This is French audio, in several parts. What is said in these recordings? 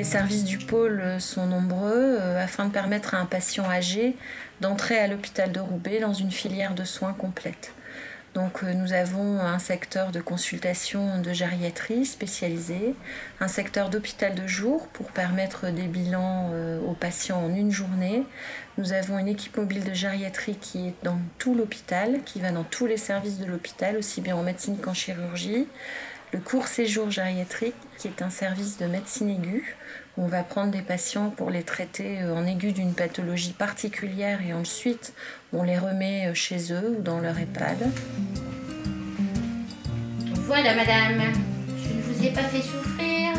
services du pôle sont nombreux afin de permettre à un patient âgé d'entrer à l'hôpital de Roubaix dans une filière de soins complète. Donc nous avons un secteur de consultation de gériatrie spécialisé, un secteur d'hôpital de jour pour permettre des bilans aux patients en une journée. Nous avons une équipe mobile de gériatrie qui est dans tout l'hôpital, qui va dans tous les services de l'hôpital, aussi bien en médecine qu'en chirurgie. Le court séjour gériatrique, qui est un service de médecine aiguë, où on va prendre des patients pour les traiter en aigu d'une pathologie particulière et ensuite on les remet chez eux ou dans leur EHPAD. Voilà madame, je ne vous ai pas fait souffrir.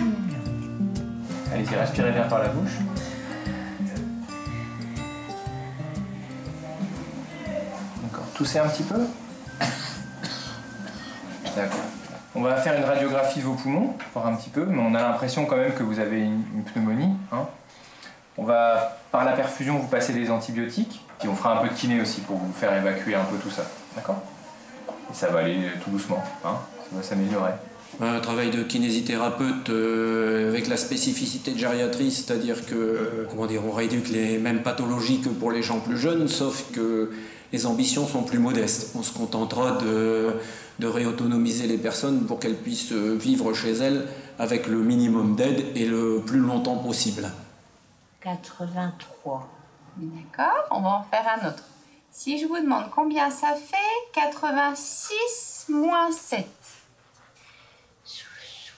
Allez-y, respirez bien par la bouche. D'accord, toussez un petit peu. D'accord. On va faire une radiographie de vos poumons, voir un petit peu, mais on a l'impression quand même que vous avez une pneumonie. Hein. On va, par la perfusion, vous passer des antibiotiques, puis on fera un peu de kiné aussi pour vous faire évacuer un peu tout ça. D'accord? Et ça va aller tout doucement, hein. Ça va s'améliorer. Un travail de kinésithérapeute avec la spécificité de gériatrie, c'est-à-dire que, on rééduque les mêmes pathologies que pour les gens plus jeunes, sauf que les ambitions sont plus modestes. On se contentera de réautonomiser les personnes pour qu'elles puissent vivre chez elles avec le minimum d'aide et le plus longtemps possible. 83. D'accord, on va en faire un autre. Si je vous demande combien ça fait, 86 moins 7.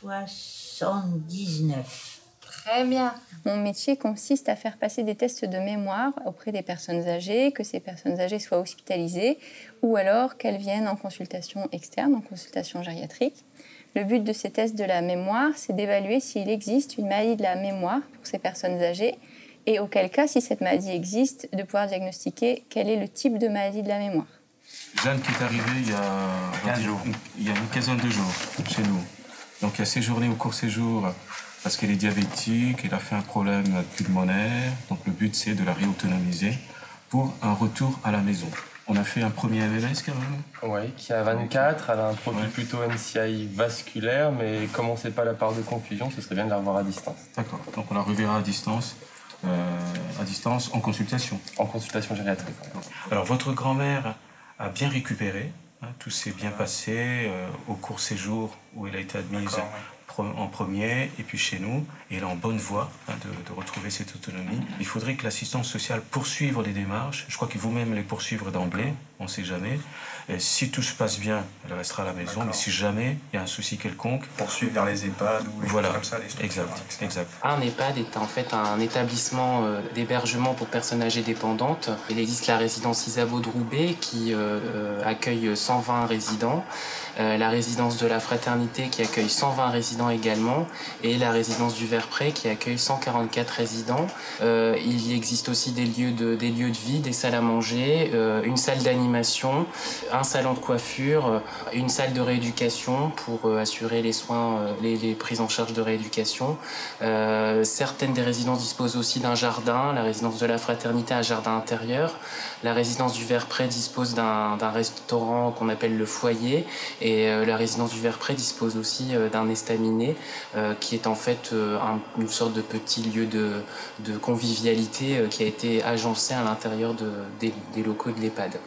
79. Très bien. Mon métier consiste à faire passer des tests de mémoire auprès des personnes âgées, que ces personnes âgées soient hospitalisées ou alors qu'elles viennent en consultation externe, en consultation gériatrique. Le but de ces tests de la mémoire, c'est d'évaluer s'il existe une maladie de la mémoire pour ces personnes âgées et auquel cas, si cette maladie existe, de pouvoir diagnostiquer quel est le type de maladie de la mémoire. Jeanne qui est arrivée il y a une quinzaine de jours chez nous. Donc elle a séjourné au court séjour parce qu'elle est diabétique, elle a fait un problème pulmonaire. Donc le but, c'est de la réautonomiser pour un retour à la maison. On a fait un premier MMS quand même. Oui, qui a 24, elle a un profil plutôt NCI vasculaire, mais comme on ne sait pas la part de confusion, ce serait bien de la revoir à distance. D'accord, donc on la reverra à distance en consultation. En consultation gériatrique. Alors votre grand-mère a bien récupéré, hein, tout s'est bien passé au court séjour où elle a été admise en premier et puis chez nous, et elle est en bonne voie de retrouver cette autonomie. Il faudrait que l'assistance sociale poursuive les démarches, je crois qu'il faut même les poursuivre d'emblée, on ne sait jamais. Et si tout se passe bien, elle restera à la maison, mais si jamais il y a un souci quelconque... Poursuivre vers les EHPAD ou les choses comme ça, les structures. Exact. Un EHPAD est en fait un établissement d'hébergement pour personnes âgées dépendantes. Il existe la résidence Isabeau de Roubaix qui accueille 120 résidents, la résidence de la Fraternité qui accueille 120 résidents également, et la résidence du Verpré qui accueille 144 résidents. Il y existe aussi des lieux de vie, des salles à manger, une salle d'animation, un salon de coiffure, une salle de rééducation pour assurer les soins, les prises en charge de rééducation. Certaines des résidences disposent aussi d'un jardin. La résidence de la Fraternité a un jardin intérieur. La résidence du Verpré dispose d'un restaurant qu'on appelle le foyer, et la résidence du Verpré dispose aussi d'un estaminet qui est en fait une sorte de petit lieu de convivialité qui a été agencé à l'intérieur des locaux de l'EHPAD.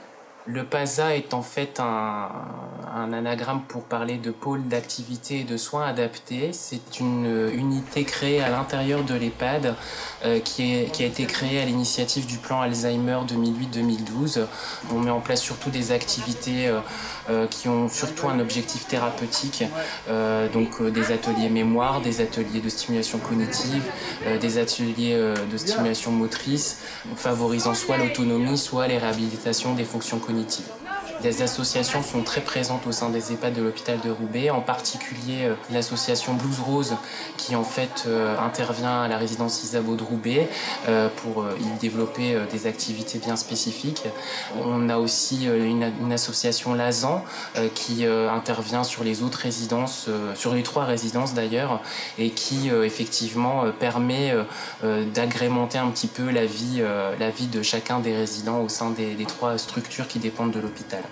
Le PASA est en fait un anagramme pour parler de pôle d'activité et de soins adaptés. C'est une unité créée à l'intérieur de l'EHPAD qui a été créée à l'initiative du plan Alzheimer 2008-2012. On met en place surtout des activités qui ont surtout un objectif thérapeutique, donc des ateliers mémoire, des ateliers de stimulation cognitive, des ateliers de stimulation motrice, favorisant soit l'autonomie, soit les réhabilitations des fonctions cognitives. Des associations sont très présentes au sein des EHPAD de l'hôpital de Roubaix, en particulier l'association Blues Rose qui en fait intervient à la résidence Isabeau de Roubaix pour y développer des activités bien spécifiques. On a aussi une association Lazan qui intervient sur les autres résidences, sur les 3 résidences d'ailleurs, et qui effectivement permet d'agrémenter un petit peu la vie de chacun des résidents au sein des 3 structures qui dépendent de l'hôpital.